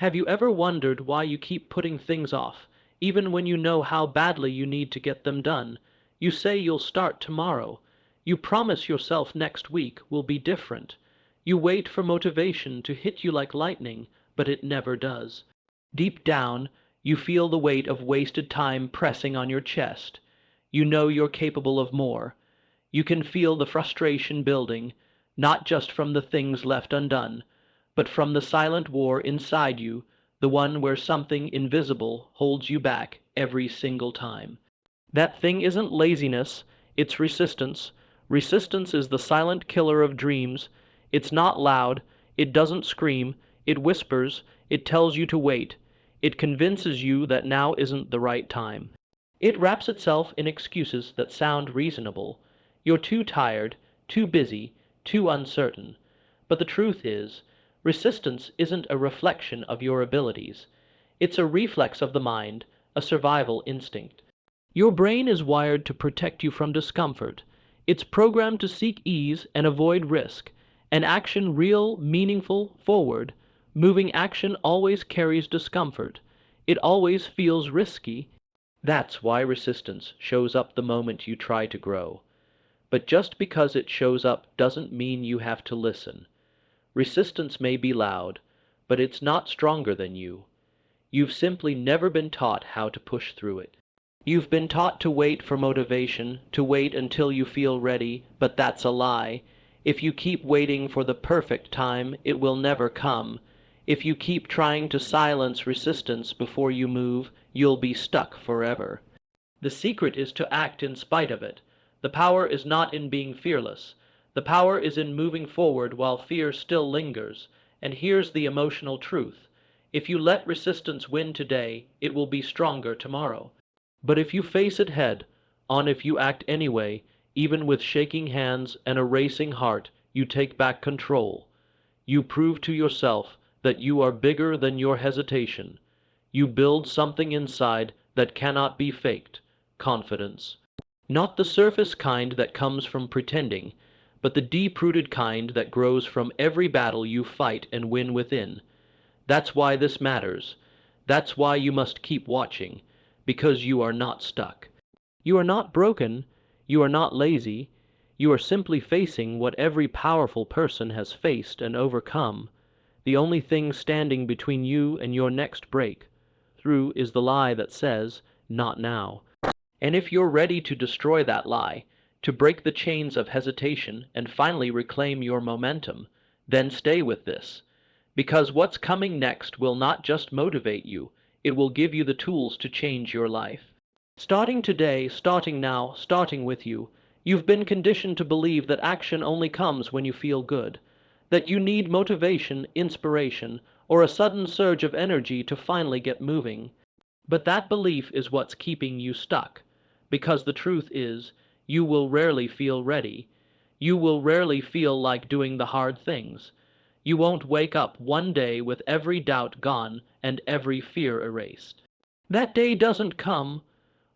Have you ever wondered why you keep putting things off, even when you know how badly you need to get them done? You say you'll start tomorrow. You promise yourself next week will be different. You wait for motivation to hit you like lightning, but it never does. Deep down, you feel the weight of wasted time pressing on your chest. You know you're capable of more. You can feel the frustration building, not just from the things left undone, but from the silent war inside you, the one where something invisible holds you back every single time. That thing isn't laziness, it's resistance. Resistance is the silent killer of dreams. It's not loud, it doesn't scream, it whispers, it tells you to wait. It convinces you that now isn't the right time. It wraps itself in excuses that sound reasonable. You're too tired, too busy, too uncertain. But the truth is, resistance isn't a reflection of your abilities. It's a reflex of the mind, a survival instinct. Your brain is wired to protect you from discomfort. It's programmed to seek ease and avoid risk. An action real, meaningful, forward, moving action always carries discomfort. It always feels risky. That's why resistance shows up the moment you try to grow. But just because it shows up doesn't mean you have to listen. Resistance may be loud, but it's not stronger than you. You've simply never been taught how to push through it. You've been taught to wait for motivation, to wait until you feel ready, but that's a lie. If you keep waiting for the perfect time, it will never come. If you keep trying to silence resistance before you move, you'll be stuck forever. The secret is to act in spite of it. The power is not in being fearless. The power is in moving forward while fear still lingers. And here's the emotional truth. If you let resistance win today, it will be stronger tomorrow. But if you face it head on, if you act anyway, even with shaking hands and a racing heart, you take back control. You prove to yourself that you are bigger than your hesitation. You build something inside that cannot be faked, confidence. Not the surface kind that comes from pretending, but the deep-rooted kind that grows from every battle you fight and win within. That's why this matters. That's why you must keep watching, because you are not stuck. You are not broken, you are not lazy, you are simply facing what every powerful person has faced and overcome. The only thing standing between you and your next breakthrough is the lie that says, "Not now." And if you're ready to destroy that lie, to break the chains of hesitation and finally reclaim your momentum, then stay with this. Because what's coming next will not just motivate you, it will give you the tools to change your life. Starting today, starting now, starting with you, you've been conditioned to believe that action only comes when you feel good, that you need motivation, inspiration, or a sudden surge of energy to finally get moving. But that belief is what's keeping you stuck. Because the truth is, you will rarely feel ready. You will rarely feel like doing the hard things. You won't wake up one day with every doubt gone and every fear erased. That day doesn't come.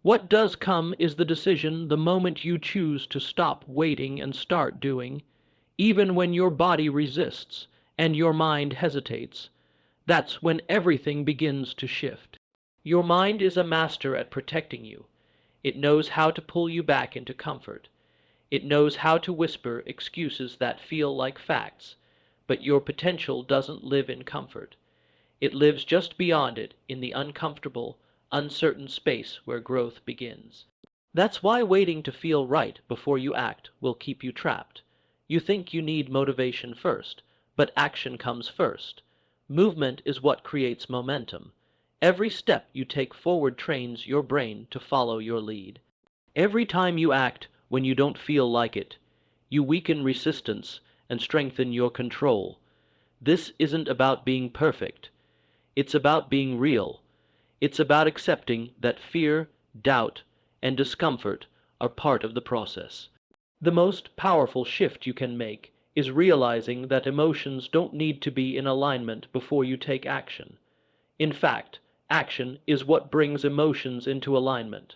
What does come is the decision the moment you choose to stop waiting and start doing, even when your body resists and your mind hesitates. That's when everything begins to shift. Your mind is a master at protecting you. It knows how to pull you back into comfort. It knows how to whisper excuses that feel like facts, but your potential doesn't live in comfort. It lives just beyond it, in the uncomfortable, uncertain space where growth begins. That's why waiting to feel right before you act will keep you trapped. You think you need motivation first, but action comes first. Movement is what creates momentum. Every step you take forward trains your brain to follow your lead. Every time you act when you don't feel like it, you weaken resistance and strengthen your control. This isn't about being perfect. It's about being real. It's about accepting that fear, doubt, and discomfort are part of the process. The most powerful shift you can make is realizing that emotions don't need to be in alignment before you take action. In fact, action is what brings emotions into alignment.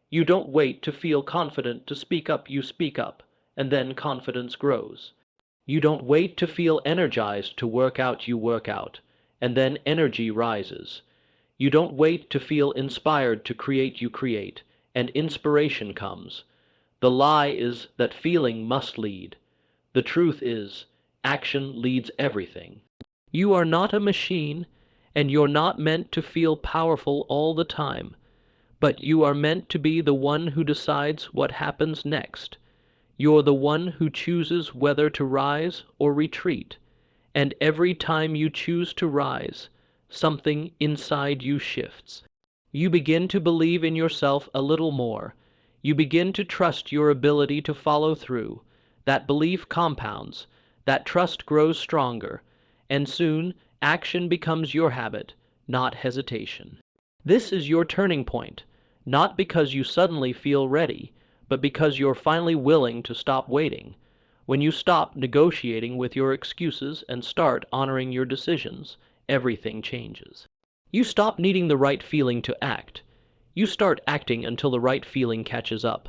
You don't wait to feel confident to speak up, you speak up, and then confidence grows. You don't wait to feel energized to work out, you work out, and then energy rises. You don't wait to feel inspired to create, you create, and inspiration comes. The lie is that feeling must lead. The truth is, action leads everything. You are not a machine, and you're not meant to feel powerful all the time, but you are meant to be the one who decides what happens next. You're the one who chooses whether to rise or retreat, and every time you choose to rise, something inside you shifts. You begin to believe in yourself a little more. You begin to trust your ability to follow through. That belief compounds, that trust grows stronger, and soon action becomes your habit, not hesitation. This is your turning point, not because you suddenly feel ready, but because you're finally willing to stop waiting. When you stop negotiating with your excuses and start honoring your decisions, everything changes. You stop needing the right feeling to act. You start acting until the right feeling catches up.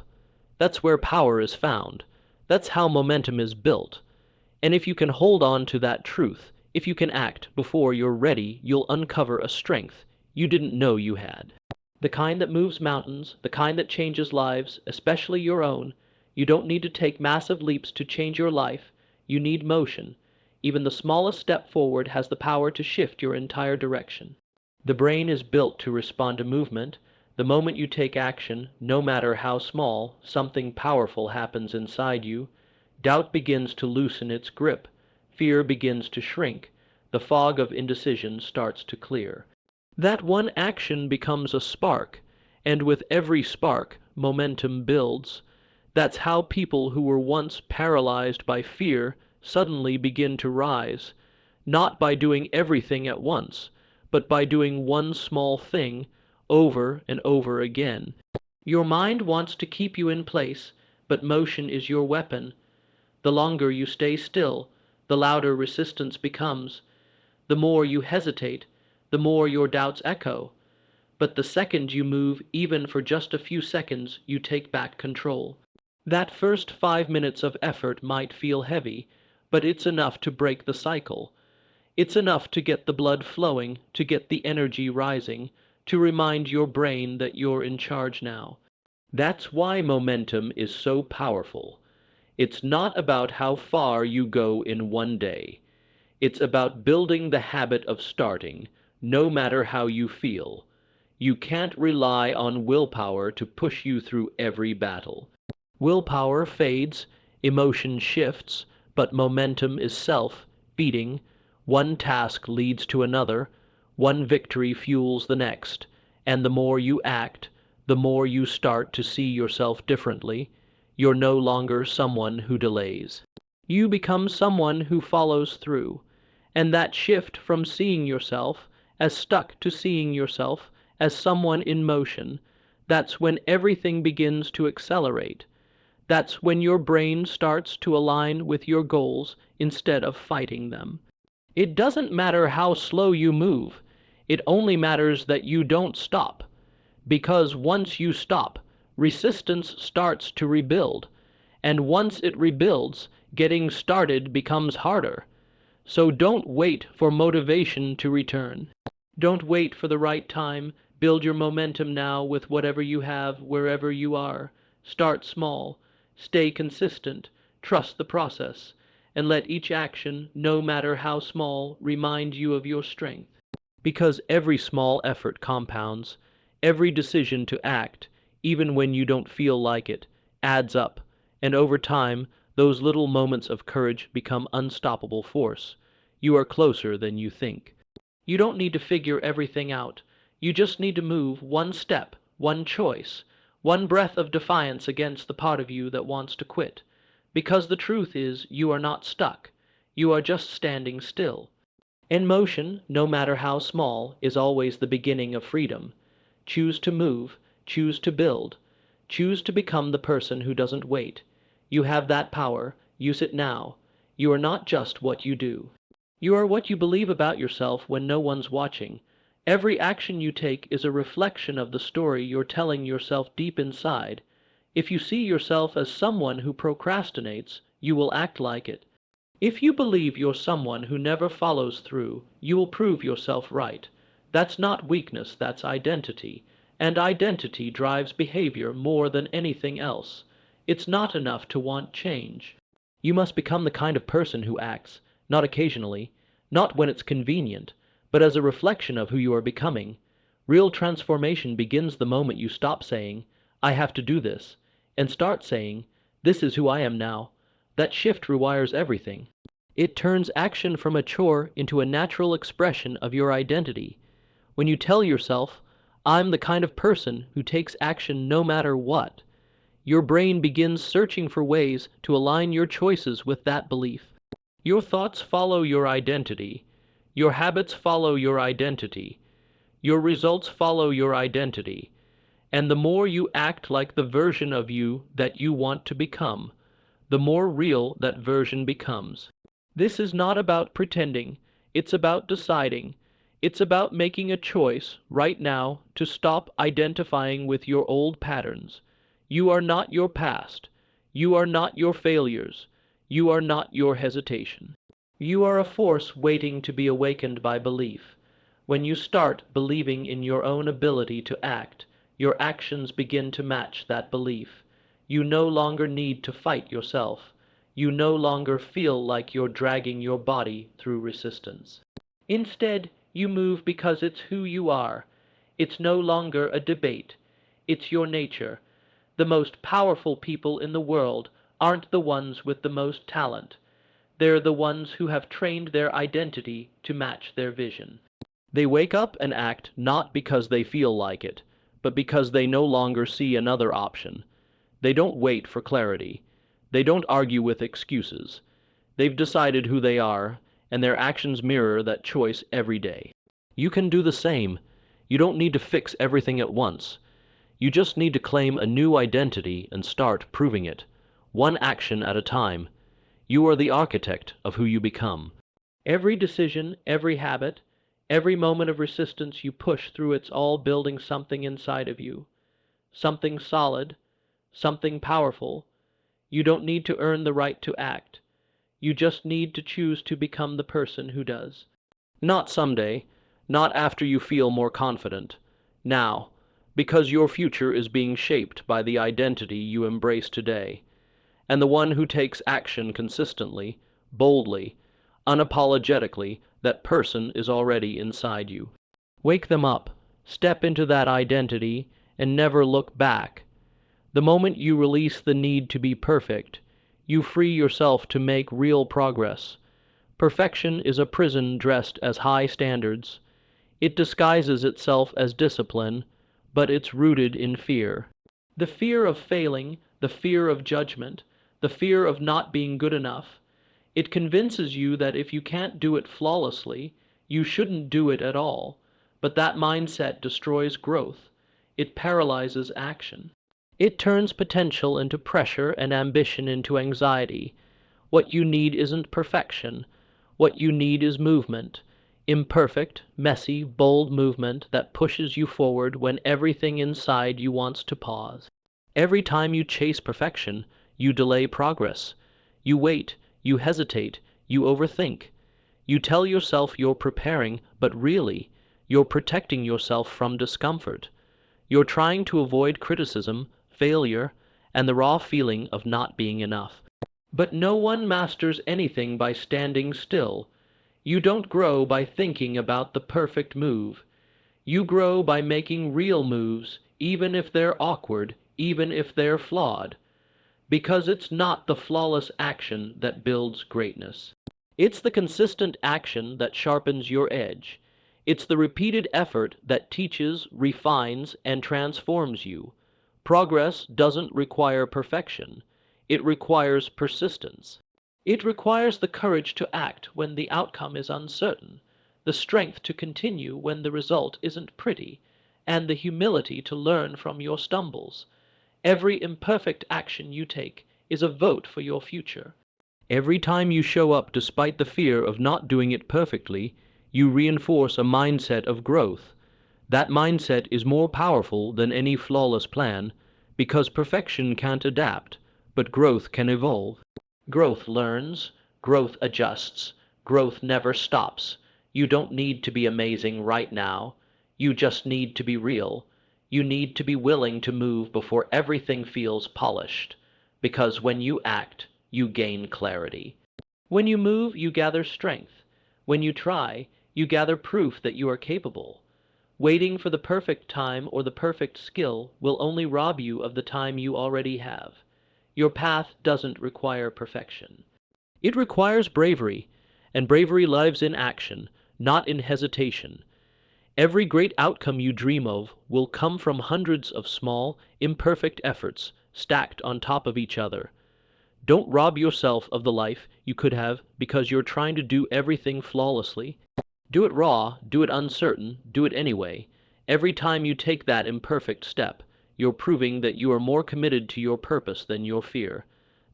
That's where power is found. That's how momentum is built. And if you can hold on to that truth, if you can act before you're ready, you'll uncover a strength you didn't know you had. The kind that moves mountains, the kind that changes lives, especially your own. You don't need to take massive leaps to change your life. You need motion. Even the smallest step forward has the power to shift your entire direction. The brain is built to respond to movement. The moment you take action, no matter how small, something powerful happens inside you. Doubt begins to loosen its grip. Fear begins to shrink. The fog of indecision starts to clear. That one action becomes a spark, and with every spark, momentum builds. That's how people who were once paralyzed by fear suddenly begin to rise, not by doing everything at once, but by doing one small thing over and over again. Your mind wants to keep you in place, but motion is your weapon. The longer you stay still, the louder resistance becomes. The more you hesitate, the more your doubts echo. But the second you move, even for just a few seconds, you take back control. That first 5 minutes of effort might feel heavy, but it's enough to break the cycle. It's enough to get the blood flowing, to get the energy rising, to remind your brain that you're in charge now. That's why momentum is so powerful. It's not about how far you go in one day. It's about building the habit of starting, no matter how you feel. You can't rely on willpower to push you through every battle. Willpower fades, emotion shifts, but momentum is self-feeding. One task leads to another, one victory fuels the next, and the more you act, the more you start to see yourself differently. You're no longer someone who delays. You become someone who follows through. And that shift from seeing yourself as stuck to seeing yourself as someone in motion, that's when everything begins to accelerate. That's when your brain starts to align with your goals instead of fighting them. It doesn't matter how slow you move. It only matters that you don't stop. Because once you stop, resistance starts to rebuild. And once it rebuilds, getting started becomes harder. So don't wait for motivation to return. Don't wait for the right time. Build your momentum now with whatever you have, wherever you are. Start small. Stay consistent. Trust the process. And let each action, no matter how small, remind you of your strength. Because every small effort compounds. Every decision to act, even when you don't feel like it, adds up. And over time, those little moments of courage become unstoppable force. You are closer than you think. You don't need to figure everything out. You just need to move one step, one choice, one breath of defiance against the part of you that wants to quit. Because the truth is, you are not stuck. You are just standing still. And motion, no matter how small, is always the beginning of freedom. Choose to move, choose to build, choose to become the person who doesn't wait. You have that power. Use it now. You are not just what you do. You are what you believe about yourself when no one's watching. Every action you take is a reflection of the story you're telling yourself deep inside. If you see yourself as someone who procrastinates, you will act like it. If you believe you're someone who never follows through, you will prove yourself right. That's not weakness, that's identity. And identity drives behavior more than anything else. It's not enough to want change. You must become the kind of person who acts, not occasionally, not when it's convenient, but as a reflection of who you are becoming. Real transformation begins the moment you stop saying, I have to do this, and start saying, this is who I am now. That shift rewires everything. It turns action from a chore into a natural expression of your identity. When you tell yourself, I'm the kind of person who takes action no matter what, your brain begins searching for ways to align your choices with that belief. Your thoughts follow your identity. Your habits follow your identity. Your results follow your identity. And the more you act like the version of you that you want to become, the more real that version becomes. This is not about pretending. It's about deciding. It's about making a choice right now to stop identifying with your old patterns. You are not your past. You are not your failures. You are not your hesitation. You are a force waiting to be awakened by belief. When you start believing in your own ability to act, your actions begin to match that belief. You no longer need to fight yourself. You no longer feel like you're dragging your body through resistance. Instead, you move because it's who you are. It's no longer a debate. It's your nature. The most powerful people in the world aren't the ones with the most talent. They're the ones who have trained their identity to match their vision. They wake up and act not because they feel like it, but because they no longer see another option. They don't wait for clarity. They don't argue with excuses. They've decided who they are, and their actions mirror that choice every day. You can do the same. You don't need to fix everything at once. You just need to claim a new identity and start proving it, one action at a time. You are the architect of who you become. Every decision, every habit, every moment of resistance you push through, it's all building something inside of you. Something solid, something powerful. You don't need to earn the right to act. You just need to choose to become the person who does. Not someday, not after you feel more confident. Now, because your future is being shaped by the identity you embrace today. And the one who takes action consistently, boldly, unapologetically, that person is already inside you. Wake them up, step into that identity, and never look back. The moment you release the need to be perfect, you free yourself to make real progress. Perfection is a prison dressed as high standards. It disguises itself as discipline, but it's rooted in fear. The fear of failing, the fear of judgment, the fear of not being good enough. It convinces you that if you can't do it flawlessly, you shouldn't do it at all. But that mindset destroys growth. It paralyzes action. It turns potential into pressure and ambition into anxiety. What you need isn't perfection. What you need is movement. Imperfect, messy, bold movement that pushes you forward when everything inside you wants to pause. Every time you chase perfection, you delay progress. You wait, you hesitate, you overthink. You tell yourself you're preparing, but really, you're protecting yourself from discomfort. You're trying to avoid criticism, failure, and the raw feeling of not being enough. But no one masters anything by standing still. You don't grow by thinking about the perfect move. You grow by making real moves, even if they're awkward, even if they're flawed. Because it's not the flawless action that builds greatness. It's the consistent action that sharpens your edge. It's the repeated effort that teaches, refines, and transforms you. Progress doesn't require perfection. It requires persistence. It requires the courage to act when the outcome is uncertain, the strength to continue when the result isn't pretty, and the humility to learn from your stumbles. Every imperfect action you take is a vote for your future. Every time you show up despite the fear of not doing it perfectly, you reinforce a mindset of growth. That mindset is more powerful than any flawless plan, because perfection can't adapt, but growth can evolve. Growth learns, Growth adjusts. Growth never stops. You don't need to be amazing right now. You just need to be real. You need to be willing to move before everything feels polished. Because when you act, you gain clarity. When you move, you gather strength. When you try, you gather proof that you are capable. Waiting for the perfect time or the perfect skill will only rob you of the time you already have. Your path doesn't require perfection. It requires bravery, and bravery lives in action, not in hesitation. Every great outcome you dream of will come from hundreds of small, imperfect efforts stacked on top of each other. Don't rob yourself of the life you could have because you're trying to do everything flawlessly. Do it raw, do it uncertain, do it anyway. Every time you take that imperfect step, you're proving that you are more committed to your purpose than your fear.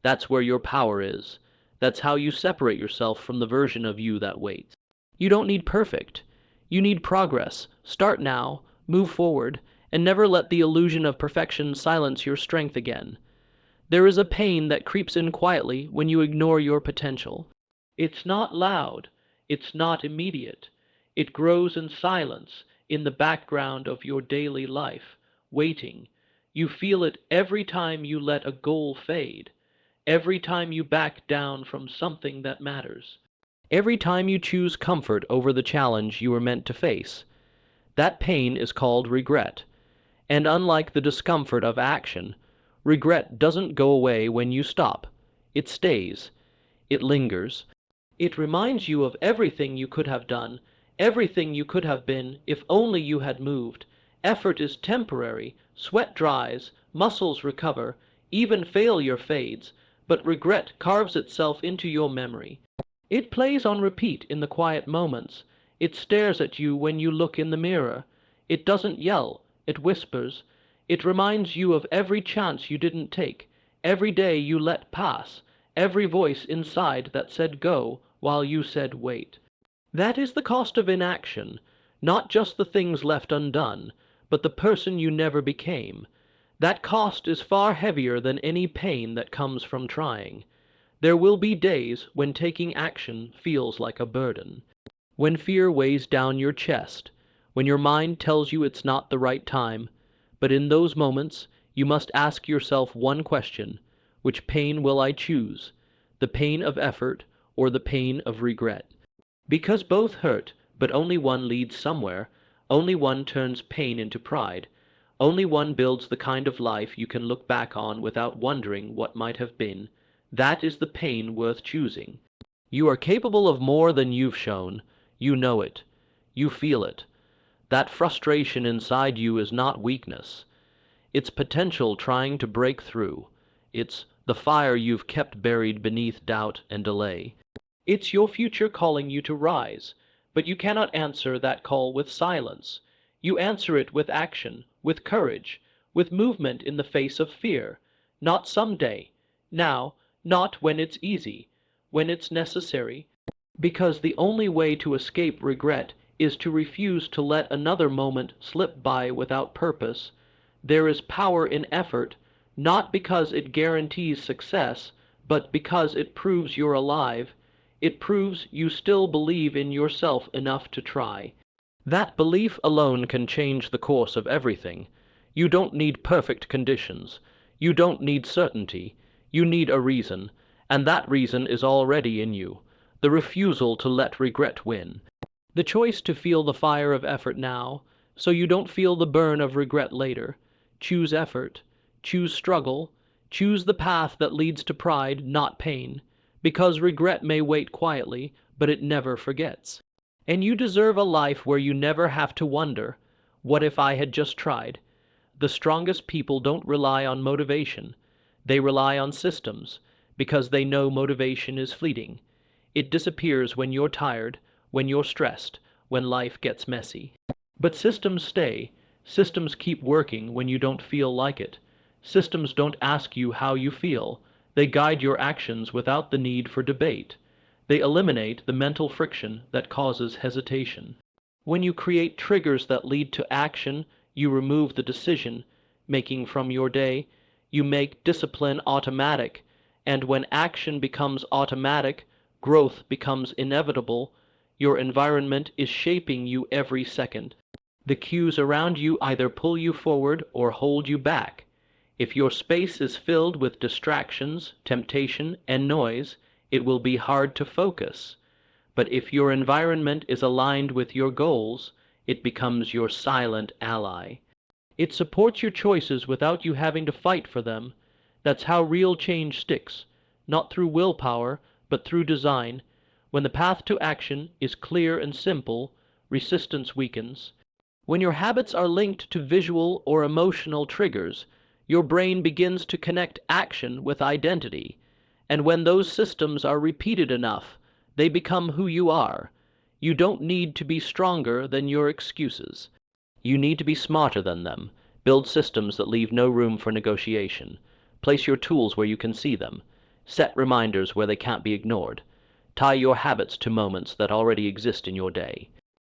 That's where your power is. That's how you separate yourself from the version of you that waits. You don't need perfect. You need progress. Start now, move forward, and never let the illusion of perfection silence your strength again. There is a pain that creeps in quietly when you ignore your potential. It's not loud. It's not immediate. It grows in silence, in the background of your daily life, waiting. You feel it every time you let a goal fade, every time you back down from something that matters, every time you choose comfort over the challenge you were meant to face. That pain is called regret. And unlike the discomfort of action, regret doesn't go away when you stop. It stays. It lingers. It reminds you of everything you could have done, everything you could have been, if only you had moved. Effort is temporary, sweat dries, muscles recover, even failure fades, but regret carves itself into your memory. It plays on repeat in the quiet moments. It stares at you when you look in the mirror. It doesn't yell, it whispers. It reminds you of every chance you didn't take, every day you let pass, every voice inside that said go while you said wait. That is the cost of inaction, not just the things left undone, but the person you never became. That cost is far heavier than any pain that comes from trying. There will be days when taking action feels like a burden, when fear weighs down your chest, when your mind tells you it's not the right time. But in those moments, you must ask yourself one question: which pain will I choose? The pain of effort or the pain of regret? Because both hurt, but only one leads somewhere. Only one turns pain into pride. Only one builds the kind of life you can look back on without wondering what might have been. That is the pain worth choosing. You are capable of more than you've shown. You know it. You feel it. That frustration inside you is not weakness. It's potential trying to break through. It's the fire you've kept buried beneath doubt and delay. It's your future calling you to rise, but you cannot answer that call with silence. You answer it with action, with courage, with movement in the face of fear. Not someday, now, not when it's easy, when it's necessary. Because the only way to escape regret is to refuse to let another moment slip by without purpose. There is power in effort, not because it guarantees success, but because it proves you're alive. It proves you still believe in yourself enough to try. That belief alone can change the course of everything. You don't need perfect conditions. You don't need certainty. You need a reason, and that reason is already in you: the refusal to let regret win. The choice to feel the fire of effort now, so you don't feel the burn of regret later. Choose effort. Choose struggle. Choose the path that leads to pride, not pain. Because regret may wait quietly, but it never forgets. And you deserve a life where you never have to wonder, what if I had just tried? The strongest people don't rely on motivation. They rely on systems, because they know motivation is fleeting. It disappears when you're tired, when you're stressed, when life gets messy. But systems stay. Systems keep working when you don't feel like it. Systems don't ask you how you feel. They guide your actions without the need for debate. They eliminate the mental friction that causes hesitation. When you create triggers that lead to action, you remove the decision-making from your day. You make discipline automatic. And when action becomes automatic, growth becomes inevitable, your environment is shaping you every second. The cues around you either pull you forward or hold you back. If your space is filled with distractions, temptation, and noise, it will be hard to focus. But if your environment is aligned with your goals, it becomes your silent ally. It supports your choices without you having to fight for them. That's how real change sticks, not through willpower, but through design. When the path to action is clear and simple, resistance weakens. When your habits are linked to visual or emotional triggers, your brain begins to connect action with identity. And when those systems are repeated enough, they become who you are. You don't need to be stronger than your excuses. You need to be smarter than them. Build systems that leave no room for negotiation. Place your tools where you can see them. Set reminders where they can't be ignored. Tie your habits to moments that already exist in your day.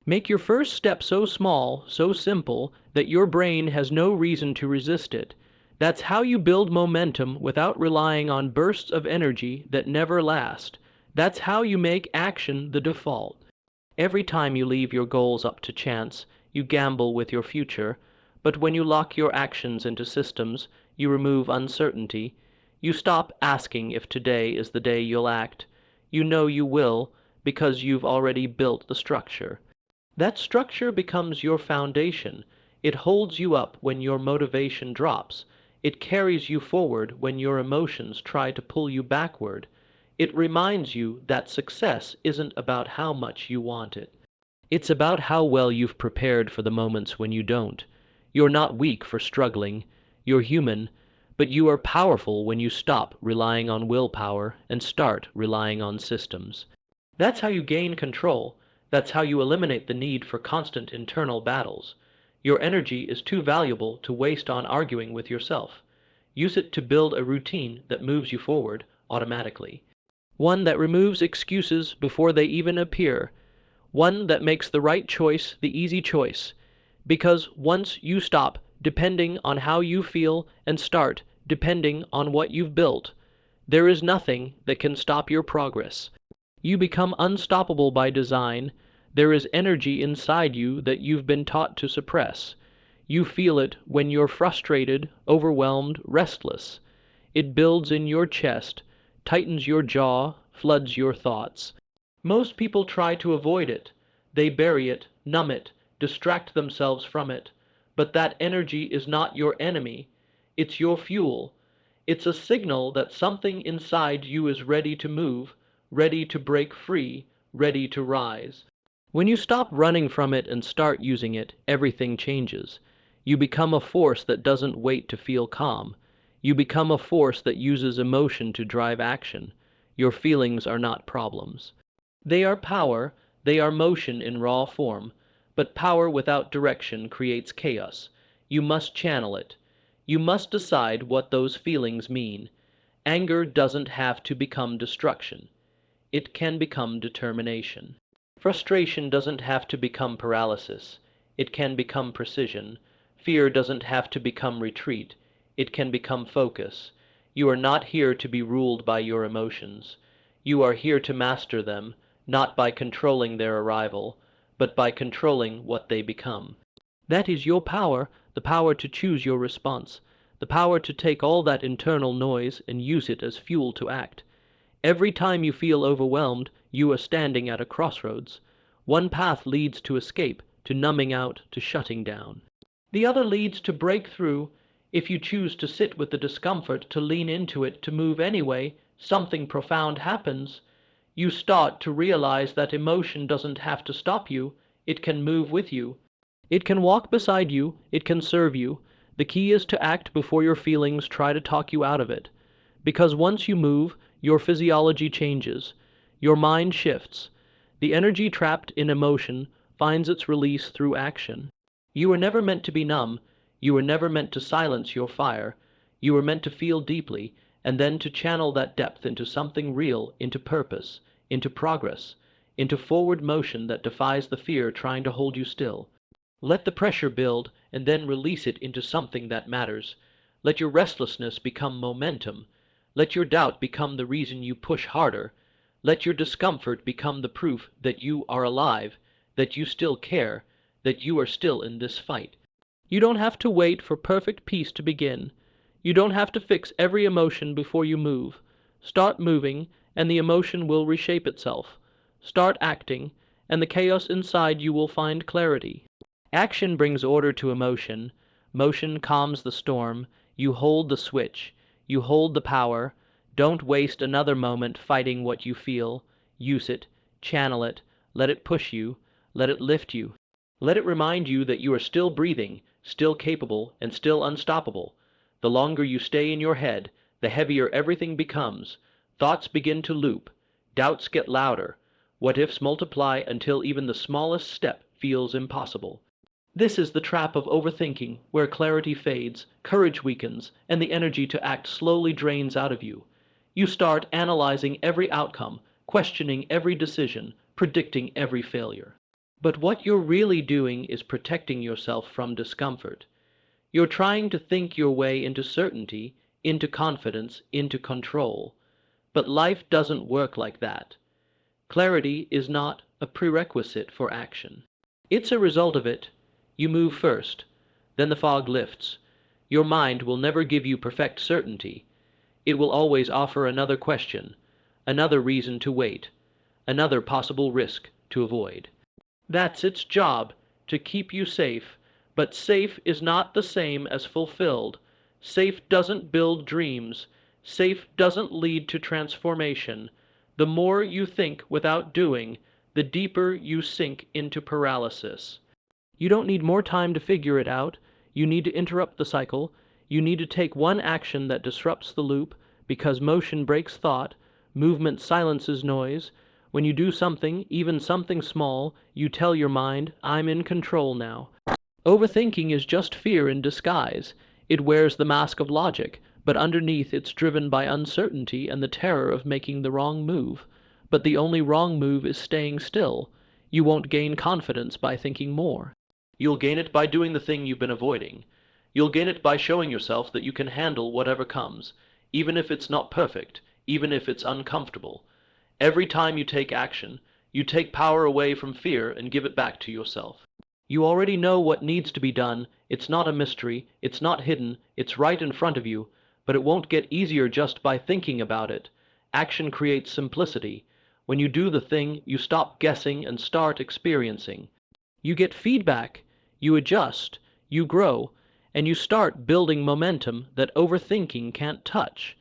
Make your first step so small, so simple, that your brain has no reason to resist it. That's how you build momentum without relying on bursts of energy that never last. That's how you make action the default. Every time you leave your goals up to chance, you gamble with your future. But when you lock your actions into systems, you remove uncertainty. You stop asking if today is the day you'll act. You know you will, because you've already built the structure. That structure becomes your foundation. It holds you up when your motivation drops. It carries you forward when your emotions try to pull you backward. It reminds you that success isn't about how much you want it. It's about how well you've prepared for the moments when you don't. You're not weak for struggling. You're human, but you are powerful when you stop relying on willpower and start relying on systems. That's how you gain control. That's how you eliminate the need for constant internal battles. Your energy is too valuable to waste on arguing with yourself. Use it to build a routine that moves you forward automatically. One that removes excuses before they even appear. One that makes the right choice the easy choice. Because once you stop depending on how you feel and start depending on what you've built, there is nothing that can stop your progress. You become unstoppable by design. There is energy inside you that you've been taught to suppress. You feel it when you're frustrated, overwhelmed, restless. It builds in your chest, tightens your jaw, floods your thoughts. Most people try to avoid it. They bury it, numb it, distract themselves from it. But that energy is not your enemy. It's your fuel. It's a signal that something inside you is ready to move, ready to break free, ready to rise. When you stop running from it and start using it, everything changes. You become a force that doesn't wait to feel calm. You become a force that uses emotion to drive action. Your feelings are not problems. They are power, they are motion in raw form, but power without direction creates chaos. You must channel it. You must decide what those feelings mean. Anger doesn't have to become destruction. It can become determination. Frustration doesn't have to become paralysis. It can become precision. Fear doesn't have to become retreat. It can become focus. You are not here to be ruled by your emotions. You are here to master them, not by controlling their arrival, but by controlling what they become. That is your power, the power to choose your response, the power to take all that internal noise and use it as fuel to act. Every time you feel overwhelmed, you are standing at a crossroads. One path leads to escape, to numbing out, to shutting down. The other leads to breakthrough. If you choose to sit with the discomfort, to lean into it, to move anyway, something profound happens. You start to realize that emotion doesn't have to stop you. It can move with you. It can walk beside you. It can serve you. The key is to act before your feelings try to talk you out of it. Because once you move, your physiology changes. Your mind shifts. The energy trapped in emotion finds its release through action. You were never meant to be numb. You were never meant to silence your fire. You were meant to feel deeply, and then to channel that depth into something real, into purpose, into progress, into forward motion that defies the fear trying to hold you still. Let the pressure build, and then release it into something that matters. Let your restlessness become momentum. Let your doubt become the reason you push harder. Let your discomfort become the proof that you are alive, that you still care, that you are still in this fight. You don't have to wait for perfect peace to begin. You don't have to fix every emotion before you move. Start moving, and the emotion will reshape itself. Start acting, and the chaos inside you will find clarity. Action brings order to emotion. Motion calms the storm. You hold the switch. You hold the power. Don't waste another moment fighting what you feel. Use it. Channel it. Let it push you. Let it lift you. Let it remind you that you are still breathing, still capable, and still unstoppable. The longer you stay in your head, the heavier everything becomes. Thoughts begin to loop. Doubts get louder. What-ifs multiply until even the smallest step feels impossible. This is the trap of overthinking, where clarity fades, courage weakens, and the energy to act slowly drains out of you. You start analyzing every outcome, questioning every decision, predicting every failure. But what you're really doing is protecting yourself from discomfort. You're trying to think your way into certainty, into confidence, into control. But life doesn't work like that. Clarity is not a prerequisite for action. It's a result of it. You move first, then the fog lifts. Your mind will never give you perfect certainty. It will always offer another question, another reason to wait, another possible risk to avoid. That's its job, to keep you safe, but safe is not the same as fulfilled. Safe doesn't build dreams. Safe doesn't lead to transformation. The more you think without doing, the deeper you sink into paralysis. You don't need more time to figure it out. You need to interrupt the cycle. You need to take one action that disrupts the loop, because motion breaks thought, movement silences noise. When you do something, even something small, you tell your mind, I'm in control now. Overthinking is just fear in disguise. It wears the mask of logic, but underneath it's driven by uncertainty and the terror of making the wrong move. But the only wrong move is staying still. You won't gain confidence by thinking more. You'll gain it by doing the thing you've been avoiding. You'll gain it by showing yourself that you can handle whatever comes, even if it's not perfect, even if it's uncomfortable. Every time you take action, you take power away from fear and give it back to yourself. You already know what needs to be done. It's not a mystery. It's not hidden. It's right in front of you. But it won't get easier just by thinking about it. Action creates simplicity. When you do the thing, you stop guessing and start experiencing. You get feedback. You adjust. You grow. And you start building momentum that overthinking can't touch.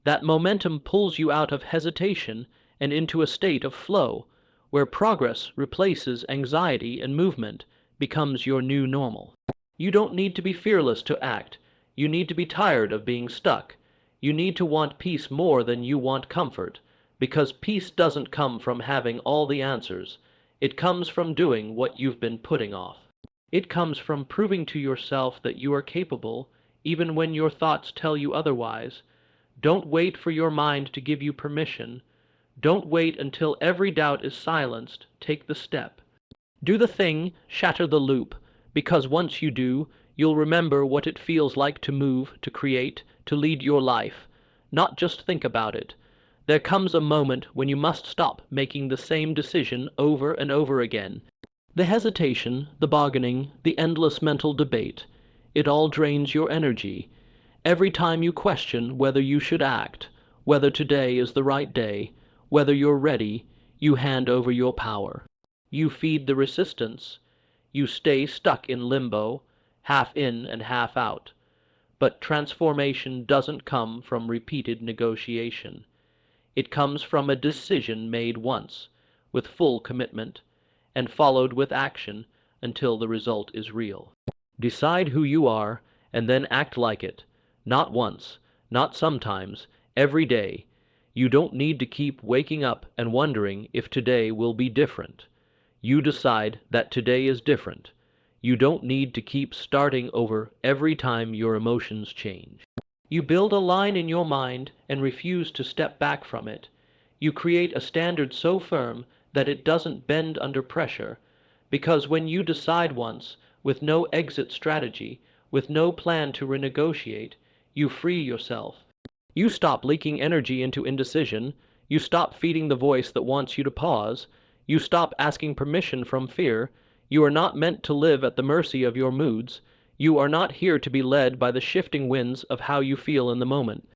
That momentum pulls you out of hesitation and into a state of flow, where progress replaces anxiety and movement becomes your new normal. You don't need to be fearless to act. You need to be tired of being stuck. You need to want peace more than you want comfort, because peace doesn't come from having all the answers. It comes from doing what you've been putting off. It comes from proving to yourself that you are capable, even when your thoughts tell you otherwise. Don't wait for your mind to give you permission. Don't wait until every doubt is silenced. Take the step. Do the thing, shatter the loop, because once you do, you'll remember what it feels like to move, to create, to lead your life, not just think about it. There comes a moment when you must stop making the same decision over and over again. The hesitation, the bargaining, the endless mental debate, it all drains your energy. Every time you question whether you should act, whether today is the right day, whether you're ready, you hand over your power. You feed the resistance. You stay stuck in limbo, half in and half out. But transformation doesn't come from repeated negotiation. It comes from a decision made once, with full commitment, and followed with action until the result is real. Decide who you are, and then act like it. Not once, not sometimes, every day. You don't need to keep waking up and wondering if today will be different. You decide that today is different. You don't need to keep starting over every time your emotions change. You build a line in your mind and refuse to step back from it. You create a standard so firm that it doesn't bend under pressure, because when you decide once, with no exit strategy, with no plan to renegotiate, you free yourself. You stop leaking energy into indecision. You stop feeding the voice that wants you to pause. You stop asking permission from fear. You are not meant to live at the mercy of your moods. You are not here to be led by the shifting winds of how you feel in the moment.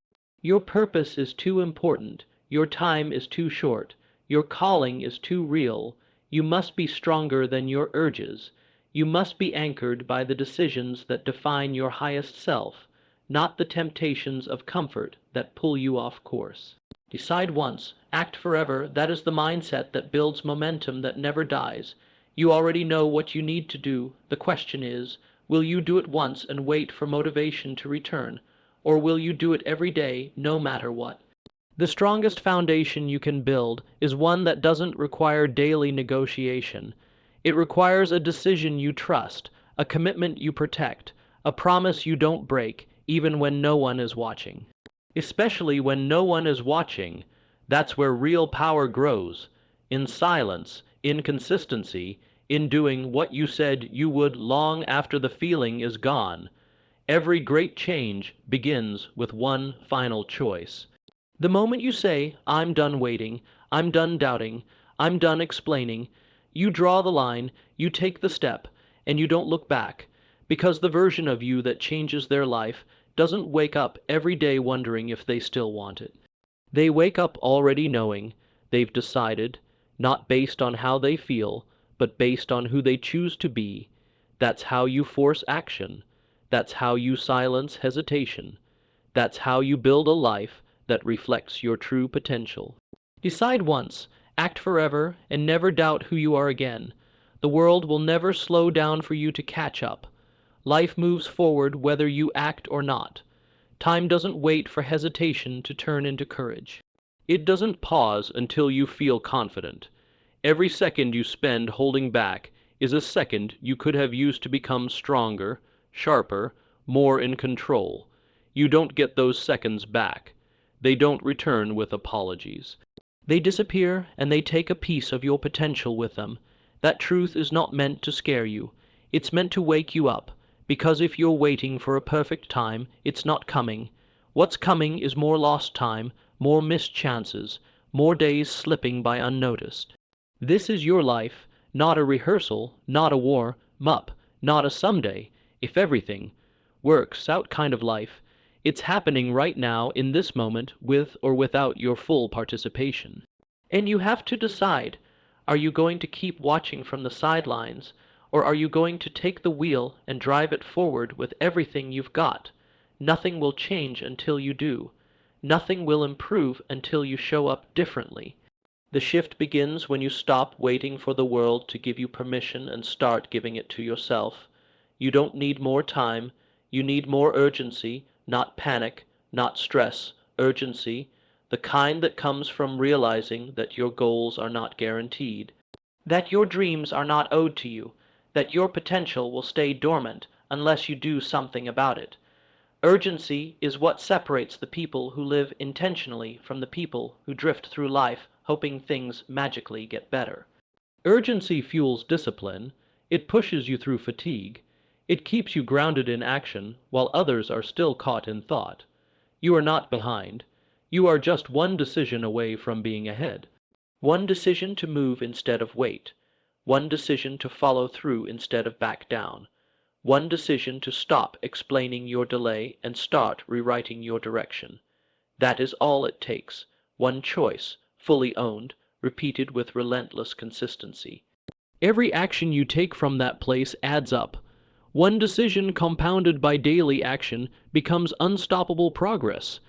Your purpose is too important. Your time is too short. Your calling is too real. You must be stronger than your urges. You must be anchored by the decisions that define your highest self, not the temptations of comfort that pull you off course. Decide once, act forever. That is the mindset that builds momentum that never dies. You already know what you need to do. The question is, will you do it once and wait for motivation to return, or will you do it every day, no matter what? The strongest foundation you can build is one that doesn't require daily negotiation. It requires a decision you trust, a commitment you protect, a promise you don't break, even when no one is watching. Especially when no one is watching, that's where real power grows. In silence, in consistency, in doing what you said you would long after the feeling is gone. Every great change begins with one final choice. The moment you say, I'm done waiting, I'm done doubting, I'm done explaining, you draw the line, you take the step, and you don't look back, because the version of you that changes their life doesn't wake up every day wondering if they still want it. They wake up already knowing they've decided, not based on how they feel, but based on who they choose to be. That's how you force action. That's how you silence hesitation. That's how you build a life that reflects your true potential. Decide once, act forever, and never doubt who you are again. The world will never slow down for you to catch up. Life moves forward whether you act or not. Time doesn't wait for hesitation to turn into courage. It doesn't pause until you feel confident. Every second you spend holding back is a second you could have used to become stronger, sharper, more in control. You don't get those seconds back. They don't return with apologies. They disappear, and they take a piece of your potential with them. That truth is not meant to scare you. It's meant to wake you up, because if you're waiting for a perfect time, it's not coming. What's coming is more lost time, more missed chances, more days slipping by unnoticed. This is your life, not a rehearsal, not a warm-up, not a someday. If everything works out kind of life, it's happening right now in this moment with or without your full participation. And you have to decide, are you going to keep watching from the sidelines, or are you going to take the wheel and drive it forward with everything you've got? Nothing will change until you do. Nothing will improve until you show up differently. The shift begins when you stop waiting for the world to give you permission and start giving it to yourself. You don't need more time. You need more urgency, not panic, not stress, urgency, the kind that comes from realizing that your goals are not guaranteed, that your dreams are not owed to you, that your potential will stay dormant unless you do something about it. Urgency is what separates the people who live intentionally from the people who drift through life hoping things magically get better. Urgency fuels discipline. It pushes you through fatigue. It keeps you grounded in action while others are still caught in thought. You are not behind. You are just one decision away from being ahead. One decision to move instead of wait. One decision to follow through instead of back down. One decision to stop explaining your delay and start rewriting your direction. That is all it takes. One choice, fully owned, repeated with relentless consistency. Every action you take from that place adds up. One decision compounded by daily action becomes unstoppable progress.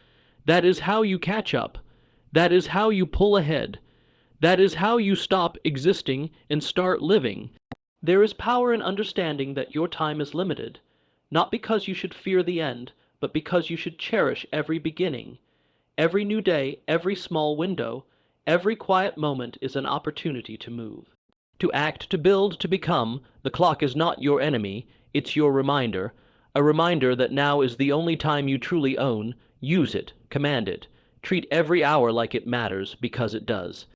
That is how you catch up. That is how you pull ahead. That is how you stop existing and start living. There is power in understanding that your time is limited, not because you should fear the end, but because you should cherish every beginning. Every new day, every small window, every quiet moment is an opportunity to move. To act, to build, to become, the clock is not your enemy, it's your reminder, a reminder that now is the only time you truly own. Use it, command it, treat every hour like it matters, because it does.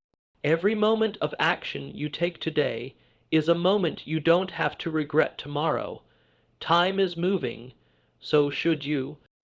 Every moment of action you take today is a moment you don't have to regret tomorrow. Time is moving, so should you.